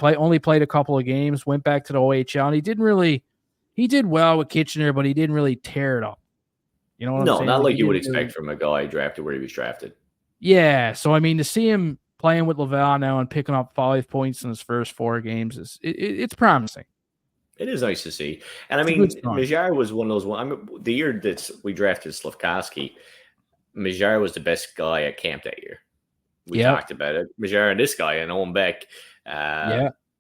only played a couple of games, went back to the OHL, and he did well with Kitchener, but he didn't really tear it up. You know what I'm saying? No, not like you would expect from a guy drafted where he was drafted. Yeah, so, I mean, to see him playing with Laval now and picking up 5 points in his first 4 games, it's promising. It is nice to see. And I mean, Mézières was one of those ones. I mean, the year that we drafted Slafkovsky, Mézières was the best guy at camp that year. We talked about it. Mézières and this guy and Owen Beck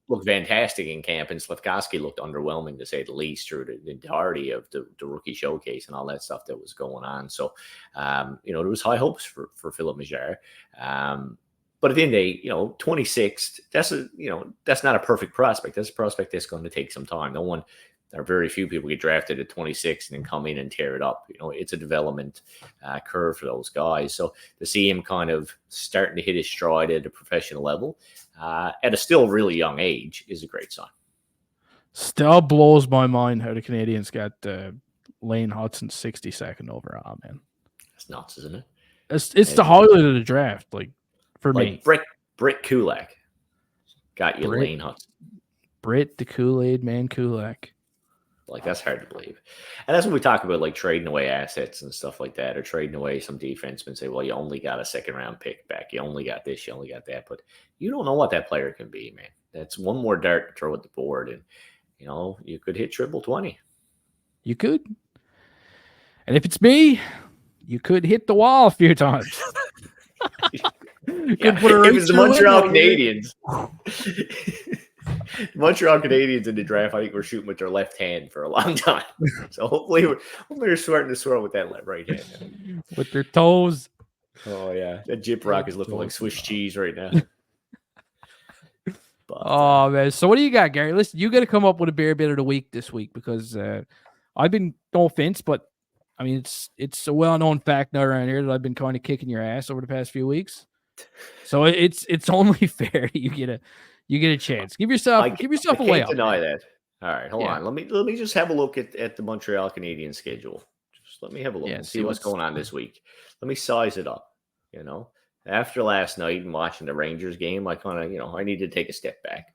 looked fantastic in camp, and Slafkovsky looked underwhelming to say the least through the entirety of the rookie showcase and all that stuff that was going on. So, there was high hopes for Philip Mézières. But at the end of the day, 26th, that's not a perfect prospect. That's a prospect that's going to take some time. There are very few people get drafted at 26 and then come in and tear it up. It's a development curve for those guys. So to see him kind of starting to hit his stride at a professional level at a still really young age is a great sign. Still blows my mind how the Canadiens got Lane Hudson 62nd overall, man. That's nuts, isn't it? It's the highlight of the draft, for me. Britt Kulak got you Lane Hudson. Britt the Kool-Aid man Kulak. That's hard to believe. And that's when we talk about trading away assets and stuff like that, or trading away some defensemen. Say, well, you only got a second-round pick back. You only got this. You only got that. But you don't know what that player can be, man. That's one more dart to throw at the board. And, you could hit triple 20. You could. And if it's me, you could hit the wall a few times. If it's the Montreal Canadiens. Montreal Canadiens in the draft, I think we're shooting with their left hand for a long time. So hopefully we're starting to swirl with that right hand. With their toes. Oh, yeah. That Jip Rock is looking like Swiss cheese right now. But, man. So what do you got, Gary? Listen, you got to come up with a beer bit of the week this week because I've been, no offense, but I mean, it's a well-known fact now around here that I've been kind of kicking your ass over the past few weeks. So it's only fair that you get a chance. Give yourself a layup. I can't deny that. All right, hold on. Let me just have a look at the Montreal Canadiens schedule. Just let me have a look and see what's going on this week. Let me size it up. After last night and watching the Rangers game, I kind of I need to take a step back.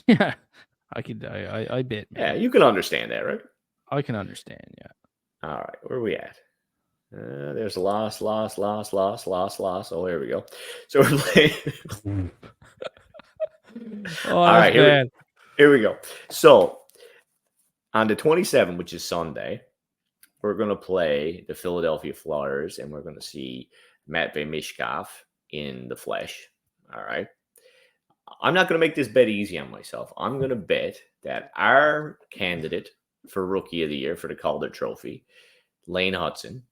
Yeah, I bet. Man. Yeah, you can understand that, right? I can understand. Yeah. All right, where are we at? There's a loss. Oh, here we go. So we're playing. All right, here we go. So on the 27th, which is Sunday, we're going to play the Philadelphia Flyers, and we're going to see Matvei Michkov in the flesh. All right. I'm not going to make this bet easy on myself. I'm going to bet that our candidate for Rookie of the Year for the Calder Trophy, Lane Hudson,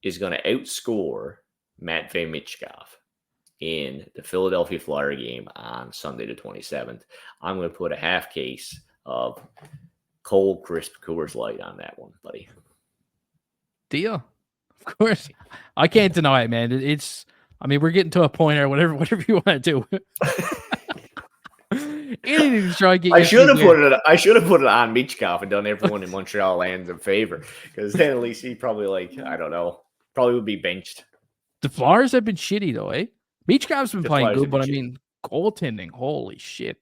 is going to outscore Matvei Michkov in the Philadelphia Flyer game on Sunday the 27th. I'm going to put a half case of cold, crisp Coors Light on that one, buddy. Deal. Of course. I can't deny it, man. We're getting to a point here, whatever you want to do. Anything to try and get. I should have put it on Michkov and done everyone in Montreal lands a favor, because then at least he probably probably would be benched. The Flyers have been shitty though, eh? Michkov's been playing good, but goaltending, holy shit!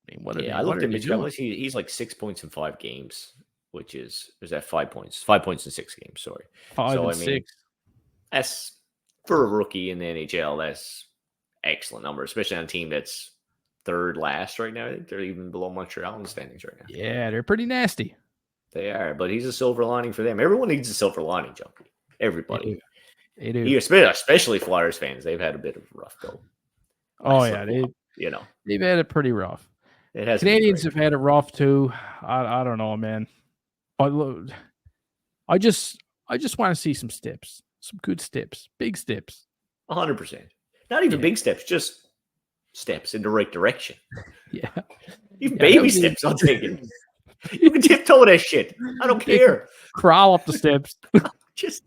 I looked at Michkov. He's like 6 points in 5 games, which is that 5 points? 5 points in 6 games. Sorry, 5 and 6. That's for a rookie in the NHL. That's excellent number, especially on a team that's third last right now. I think they're even below Montreal in the standings right now. Yeah, they're pretty nasty. They are, but he's a silver lining for them. Everyone needs a silver lining, Junkie. Everybody. They do. Especially Flyers fans. They've had a bit of a rough go. They've had it pretty rough. Canadians have had it rough too. I don't know, man. But look, I just want to see some steps, some good steps, big steps. 100%. Not even big steps, just steps in the right direction. Yeah. Even baby steps, I'll take it. You can tiptoe that shit. I don't care. Crawl up the steps. Just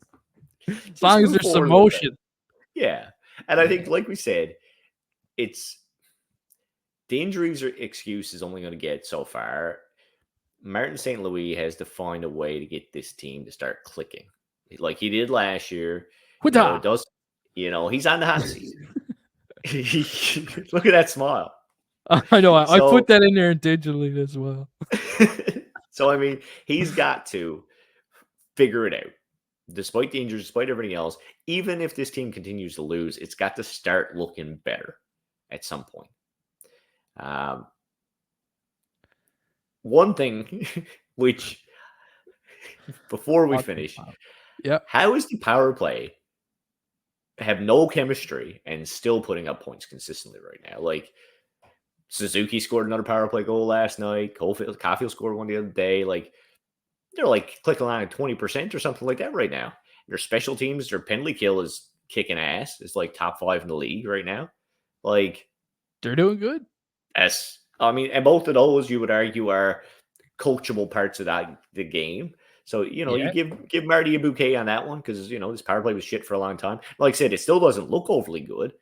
as long as there's some motion. Yeah. And I think, like we said, it's the injuries or excuse is only going to get so far. Marty St Louis has to find a way to get this team to start clicking like he did last year. He's on the hot seat. Look at that smile. I know. I put that in there intentionally as well. So, he's got to figure it out. Despite the injuries, despite everything else, even if this team continues to lose, it's got to start looking better at some point. One thing, which, before we finish, how is the power play have no chemistry and still putting up points consistently right now? Like, Suzuki scored another power play goal last night. Caulfield scored one the other day. Like, they're like clicking on at 20% or something like that right now. Their special teams, their penalty kill is kicking ass. It's like top 5 in the league right now. Like, they're doing good. Yes. I mean, and both of those you would argue are coachable parts of the game. So, you give Marty a bouquet on that one because, this power play was shit for a long time. Like I said, it still doesn't look overly good,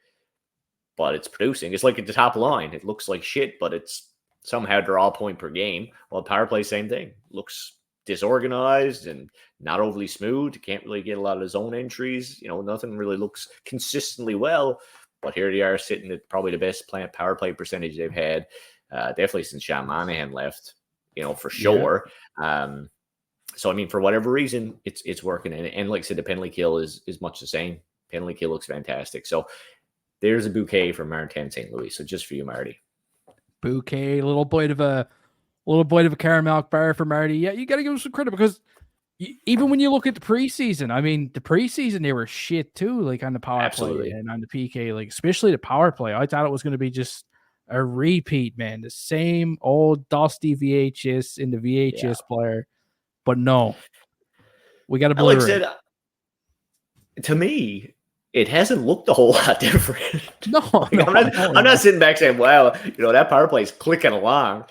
but it's producing. It's like at the top line. It looks like shit, but it's somehow draw a point per game. Well, power play, same thing. Looks disorganized and not overly smooth. You can't really get a lot of zone entries. Nothing really looks consistently well. But here they are sitting at probably the best power play percentage they've had, definitely since Sean Monahan left, for sure. Yeah. So, I mean, for whatever reason, it's working. And like I said, the penalty kill is much the same. Penalty kill looks fantastic. So there's a bouquet from Martin St. Louis. So just for you, Marty. Bouquet, a little bit of a caramel bar for Marty. Yeah, you got to give him some credit because even when you look at the preseason, I mean, the preseason, they were shit too, like on the power play and on the PK, like especially the power play. I thought it was going to be just a repeat, man. The same old dusty VHS in the VHS player. But no, we got to believe it. To me, it hasn't looked a whole lot different. No, I'm not sitting back saying, wow, that power play is clicking along.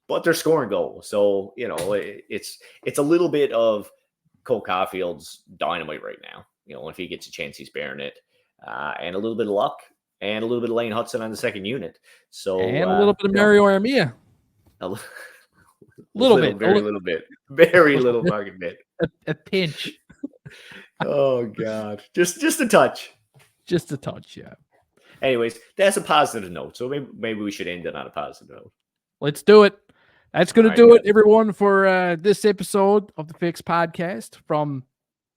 But they're scoring goals. So, it's a little bit of Cole Caulfield's dynamite right now. If he gets a chance, he's bearing it. And a little bit of luck and a little bit of Lane Hudson on the second unit. So and a little bit of Mario Armia. Very little bit. Very little fucking bit. A pinch. Oh, God. Just a touch. Just a touch, yeah. Anyways, that's a positive note. So maybe we should end it on a positive note. Let's do it. That's going to do it, everyone, for this episode of the Fix Podcast from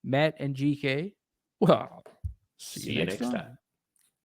Matt and GK. Well, see you next time.